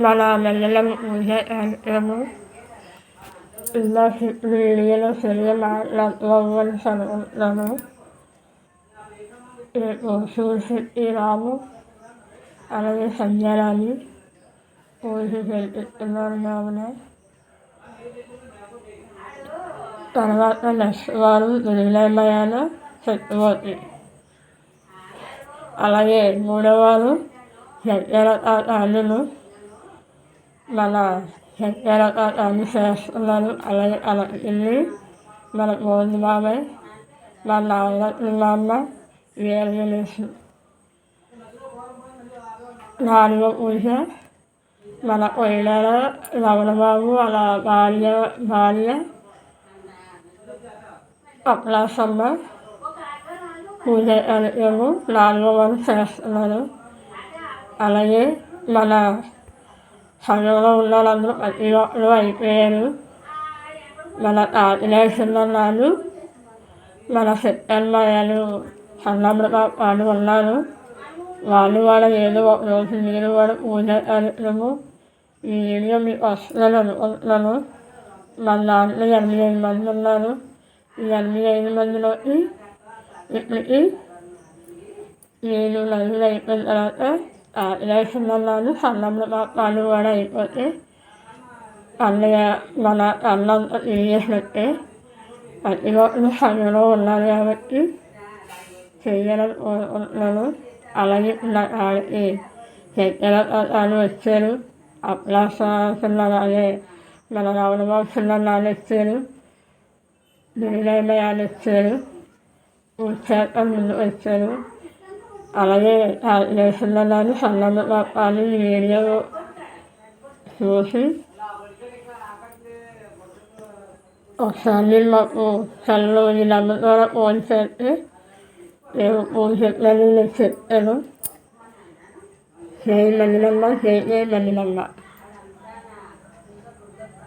మన నెలల పూజ కార్యక్రమం ఇలా వీడియోలో తెలియవలసి అనుకుంటున్నాను. రేపు సూర్యశక్తి రాము అలాగే సంధ్యారాణి పూజ చేపిస్తున్నారు కావున తర్వాత నెక్స్ట్ వారం నిర్ణయమైన చక్రవర్తి అలాగే మూడవ వారం చక్కెరకాయలు మన చక్కెరకాయలు చేస్తున్నారు. అలాగే అలా వెళ్ళి మన గోధుమ బాబాయ్ మా నాన్న వేరు వేసి నాలుగో పూజ మన కొయిలాల రమణబాబు అలా భార్య అప్లాసమ్మ పూజ కార్యక్రమం నాలుగో వారు చేస్తున్నారు. అలాగే మన సంఘంలో ఉన్న వాళ్ళందరూ ప్రతి ఒక్కరు అయిపోయారు. మన తాతిలేస్తున్నారు. మన సెప్టెంబర్ అన్నమ్మ వాళ్ళు ఉన్నారు. వాళ్ళు కూడా ఏదో ఒక రోజు మీరు కూడా పూజ కార్యక్రమం ఈ వీడియో మీకు వస్తుందని అనుకుంటున్నాను. మన దాంట్లో 8 మంది ఉన్నారు. ఈ 8 మందిలోకి ఇప్పటికి నేను నలుగురు అయిపోయిన తర్వాత తాతిలేస్తున్నారు. సన్నమ్మ వాళ్ళు కూడా అయిపోతే అన్నయ్య మన అన్నంతా తిరిగేసినట్టే. ప్రతి ఒక్కరు సంఘంలో ఉన్నారు కాబట్టి చెయ్యాలని కోరుకుంటున్నాను. అలాగే నా ఆడికి చక్కెరకాయలు వచ్చారు. అప్లాసాలు అలాగే మన రమణబాబు చిన్నలు వచ్చారు. నిర్ణయాలు వచ్చారు. ఉత్సాహం ముందు వచ్చారు. అలాగే లేచినాలు సన్నమ్మ పాపాలు వీడియో చూసి ఒకసారి మాకు చల్లు ఈ నెంబర్ ద్వారా ఫోన్ చేస్తే నేను ఫోన్ చెప్పాను. నేను చెప్పాను. చేయి మళ్ళీ నమ్మ.